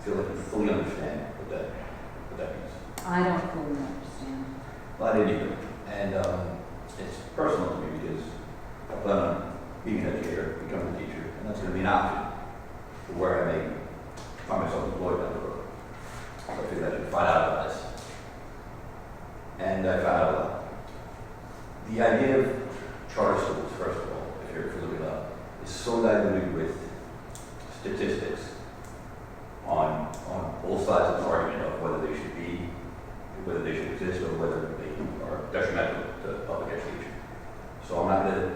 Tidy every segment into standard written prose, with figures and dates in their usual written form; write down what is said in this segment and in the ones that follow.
feel like you fully understand what that means. I don't fully understand. Well, I didn't either. And it's personal to me because I plan on being an educator, becoming a teacher, and that's going to be an option for where I may find myself employed down the road. So I figured I should find out about this. And I found out a lot. The idea of charter schools, first of all, if you're looking it up, is so diluted with statistics on both sides of the argument of whether they should be, whether they should exist, or whether they are detrimental to public education. So I'm not going to,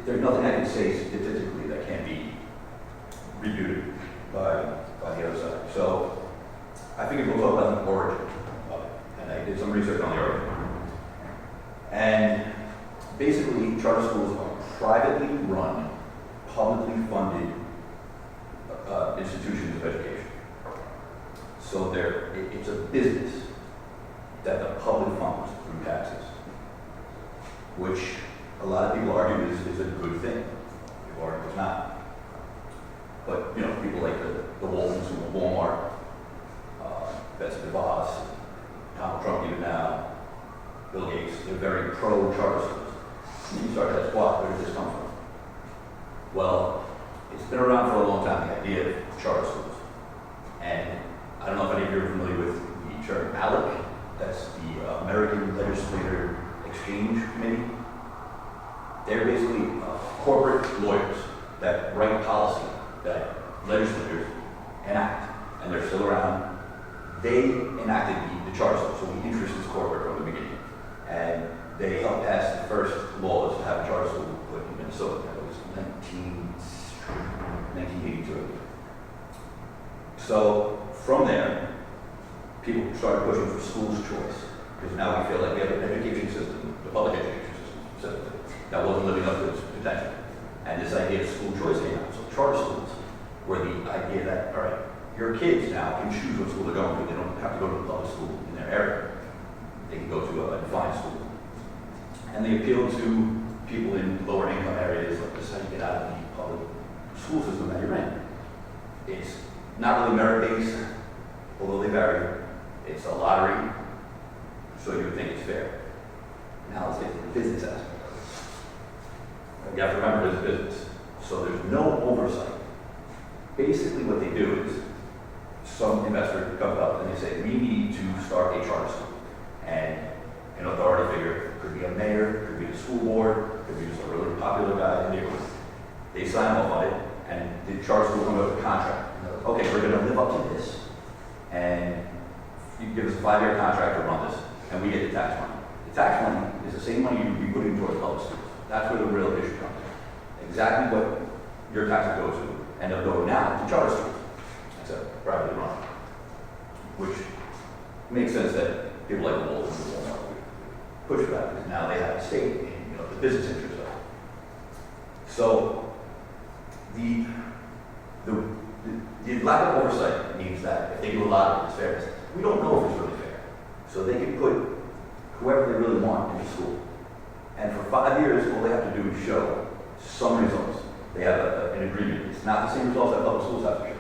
there's nothing I can say statistically that can't be refuted by the other side. So I figured we'll talk about the origin of it. And I did some research on the origin. And basically, charter schools are privately run, publicly funded institutions of education. So it's a business that the public funds through taxes, which a lot of people argue is a good thing. People argue it's not. But, you know, people like the Waltons from Walmart, Betsy DeVos, Donald Trump even now, Bill Gates, they're very pro-charter schools. And you start to ask, why? Where did this come from? Well, it's been around for a long time, the idea of charter schools. And I don't know if any of you are familiar with the term ALEC. That's the American Legislative Exchange Committee. They're basically corporate lawyers that write policy that legislators enact, and they're still around. They enacted the charter school, so the interest is corporate from the beginning. And they helped pass the first laws to have a charter school in Minnesota. That was 1982. So from there, people started pushing for schools choice, because now we feel like we have an education system, the public education system, that wasn't living up to its potential. And this idea of school choice came out. So charter schools were the idea that, all right, your kids now can choose what school they're going to. They don't have to go to the public school in their area. They can go to a defined school. And they appeal to people in lower income areas, like this is how you get out of the public school system that you're in. It's not really merit-based, although they vary. It's a lottery, so you would think it's fair. Now let's get to the business aspect of it. You have to remember it's a business, so there's no oversight. Basically what they do is some investor comes up and they say, we need to start a charter school. And an authority figure, could be a mayor, could be the school board, could be just a really popular guy in the neighborhood. They sign off on it, and the charter school comes up with a contract. And they're like, okay, we're going to live up to this, and you give us a 5-year contract to run this, and we get the tax money. The tax money is the same money you'd be putting towards public schools. That's where the real issue comes in. Exactly what your taxes go to, and they'll go now to charter schools. That's a privately run, which makes sense that people like the Waltons and Walmart push for that, because now they have a stake in the business interest of it. So the lack of oversight means that if they do a lot of it's fairness, we don't know if it's really fair. So they can put whoever they really want into school. And for 5 years, all they have to do is show some results. They have an agreement. It's not the same results that public schools have to show.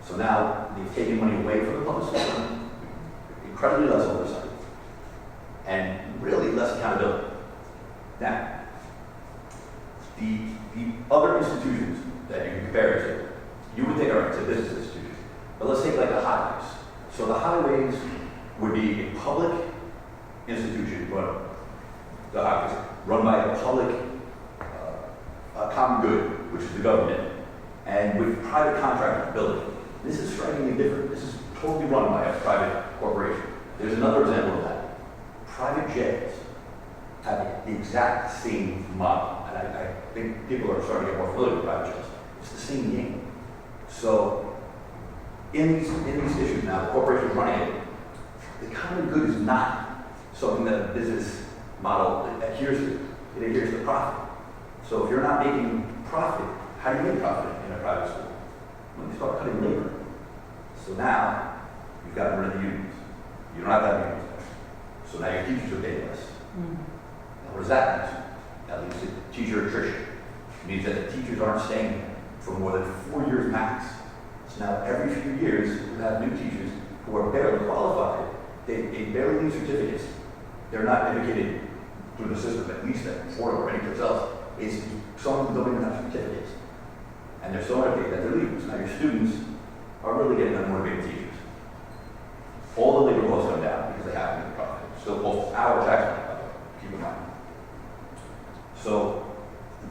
So now they've taken money away from the public school, incredibly less oversight, and really less accountability. Now, the other institutions that you can compare it to, you would think, all right, it's a business institution. But let's take like the highways. So the highways would be a public institution, the highways, run by a public, a common good, which is the government, and with private contractors building. This is strikingly different. This is totally run by a private corporation. There's another example of that. Private jets have the exact same model, and I think people are starting to get more familiar with private jets. It's the same game. So in these issues now, the corporation is running it. The common good is not something that a business model adheres to. It adheres to profit. So if you're not making profit, how do you make profit in a private school? When you start cutting labor. So now you've got rid of the unions. You don't have that unions there. So now your teachers are paid less. Now what does that mean? That leads to teacher attrition. It means that the teachers aren't staying there for more than 4 years max. So now every few years, we have new teachers who are barely qualified. They barely need certificates. They're not educated through the system, at least at Florida or anyplace else. It's some who don't even have certificates. And they're so motivated that they're leaving. So now your students are really getting unmotivated teachers. All the labor costs come down because they have to make a profit. Still both our tax money, by the way, keep in mind. So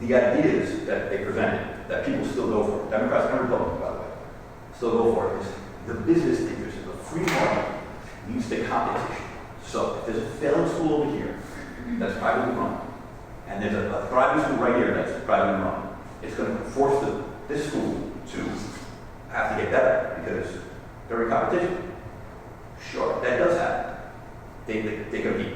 the ideas that they presented, that people still go for, Democrats and Republicans, by the way, still go for it, is the business interest. The free market needs the competition. So if there's a failing school over here that's privately run, and there's a thriving school right here that's privately run, it's going to force this school to have to get better because they're in competition. Sure, that does happen. They compete.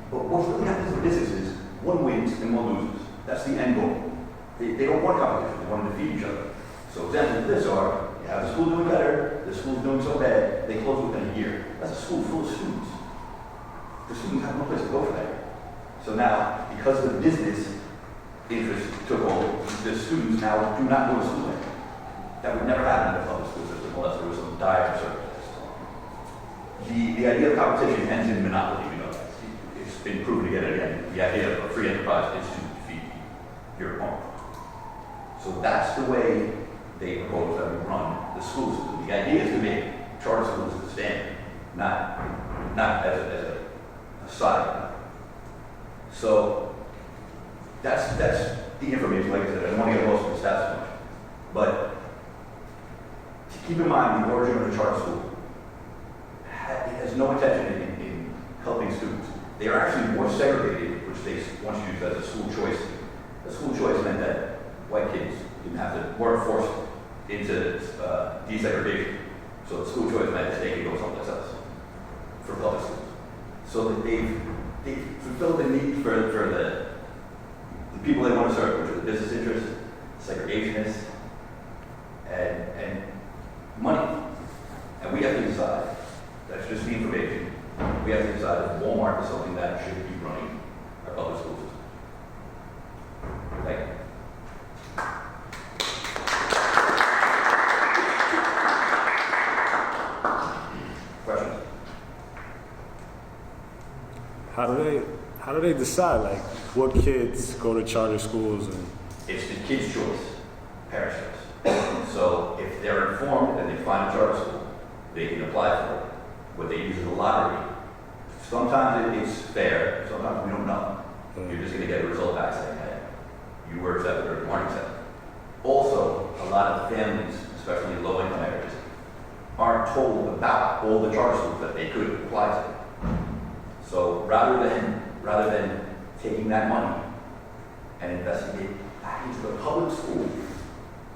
But what's really happens in business is one wins and one loses. That's the end goal. They don't want competition. They want to defeat each other. So examples of this are, you have the school doing better, the school's doing so bad, they close within a year. That's a school full of students. The students have no place to go for that. So now, because the business interest took over, the students now do not go to school anymore. That would never happen in the public school system unless there was some dire circumstance. The idea of competition ends in monopoly, we know that. It's been proven again and again. The idea of a free enterprise is to defeat your opponent. So that's the way they propose that we run the school system. The idea is to make charter schools the standard, not as a side. So that's the information. Like I said, I don't want to get lost in the stats so much. But to keep in mind the origin of the charter school, it has no intention in helping students. They are actually more segregated, which they once used as a school choice. A school choice meant that white kids weren't forced into desegregation. So the school choice meant that they could go someplace else for public schools. So that they've fulfilled the need for the people they want to serve, which are the business interests, segregationists, and money. And we have to decide. That's just the information. We have to decide if Walmart is something that should be running our public school system. Thank you. Questions? How do they decide like what kids go to charter schools and It's the kid's choice, parents' choice. So if they're informed and they find a charter school, they can apply for it. What they use is a lottery. Sometimes it's fair, sometimes we don't know. You're just going to get a result back saying, hey, you were accepted or you weren't accepted. Also, a lot of families, especially in low-income areas, aren't told about all the charter schools that they could apply to. So rather than taking that money and investing it back into the public school,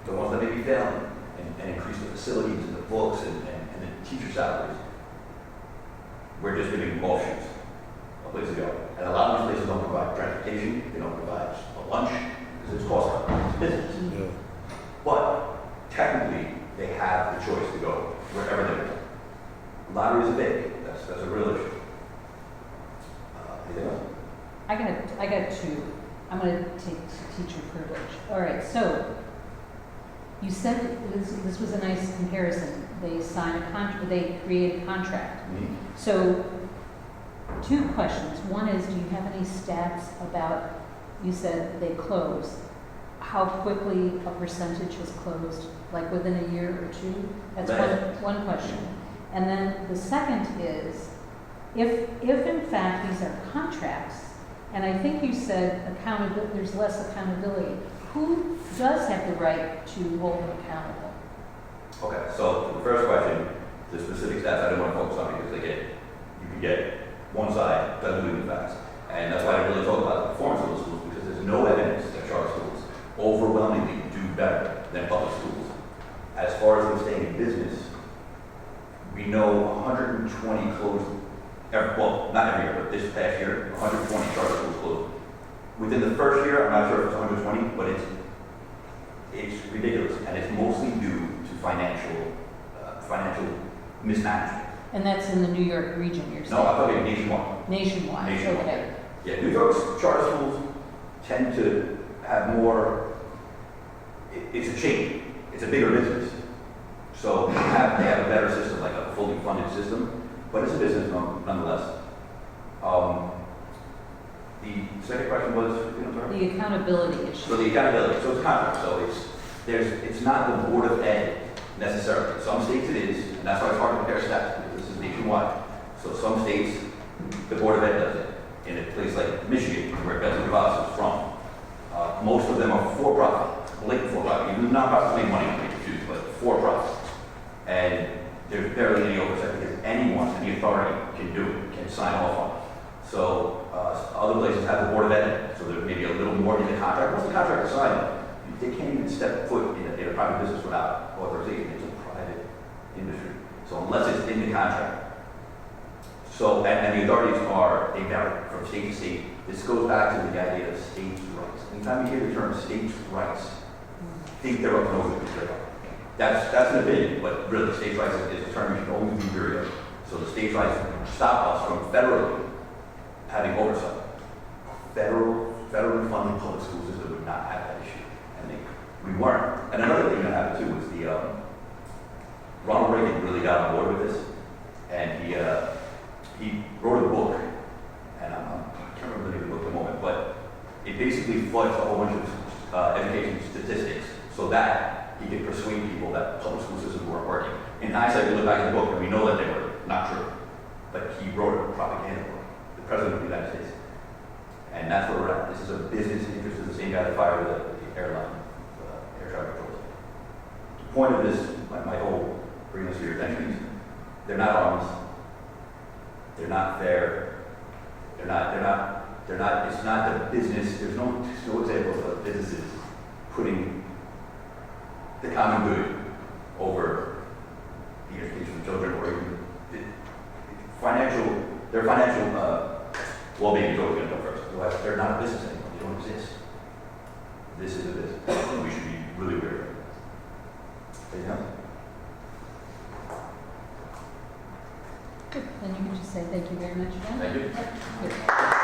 the ones that may be failing, and increase the facilities and the books and the teacher salaries, we're just giving offshoots, a place to go. And a lot of these places don't provide transportation, they don't provide a lunch, because it's cost cutting, it's business. yeah. But technically, they have the choice to go wherever they want. Lottery is big, that's a real issue. Anything else? I got two. I'm going to take teacher privilege. All right, so you said this was a nice comparison. They sign a contract, they create a contract. Mm-hmm. So, two questions. One is, do you have any stats about, you said they close, how quickly a percentage has closed, like within a year or two? That's one question. And then the second is, if in fact these are contracts, and I think you said there's less accountability, who does have the right to hold them accountable? Okay, so the first question, the specific stats I don't want to focus on because you can get one side diluting the facts. And that's why I really talk about the performance of those schools, because there's no evidence that charter schools overwhelmingly do better than public schools. As far as them staying in business, we know 120 closed, not every year, but this past year, 120 charter schools closed. Within the first year, I'm not sure if it's 120, but it's ridiculous, and it's mostly due to financial mismanagement. And that's in the New York region, you're saying? No, I'm talking nationwide. Nationwide, Nationwide. okay. Yeah, New York's charter schools tend to have more, it's a chain, it's a bigger business. So they have a better system, like a fully funded system, but it's a business nonetheless. The second question was, you know, sorry? The accountability So issue. the accountability, so it's contract, so it's not the Board of Ed necessarily. Some states it is, and that's why it's hard to compare stats, because this is nationwide. So some states, the Board of Ed does it. In a place like Michigan, where Betsy DeVos is from, most of them are for-profit, blatant for-profit. Even nonprofits make money on it too, but for-profit. And there's barely any oversight because anyone in the authority can do it, can sign off on it. So other places have the Board of Ed, so there may be a little more in the contract. Once the contract is signed, they can't even step foot in a private business without authorization. It's a private industry. So unless it's in the contract. So, and the authorities they vary from state to state. This goes back to the idea of states' rights. Anytime you hear the term states' rights, think they're up and over the trigger. That's an opinion, but really states' rights is a term you should always be wary of. So the states' rights stop us from federally having oversight. Federally funded public school system would not have that issue, and we weren't. And another thing that happened too was Ronald Reagan really got on board with this, and he wrote a book, and I can't remember the name of the book at the moment, but it basically fudged a whole bunch of education statistics so that he could persuade people that public school systems weren't working. In hindsight, we look back at the book and we know that they were not true, but he wrote a propaganda book, the President of the United States. And that's where we're at. This is a business interest. Is the same guy that fired the airline, air traffic controllers. The point of this, my whole bringing this to your attention, is they're not honest. They're not fair. They're not, it's not the business, there's no examples of businesses putting the common good over the education of children or even their financial well-being is always going to go first. Otherwise, they're not a business anymore. They don't exist. This is a business. We should be really aware of it. Anything else? Good. Then you can just say thank you very much again. Thank you. Good.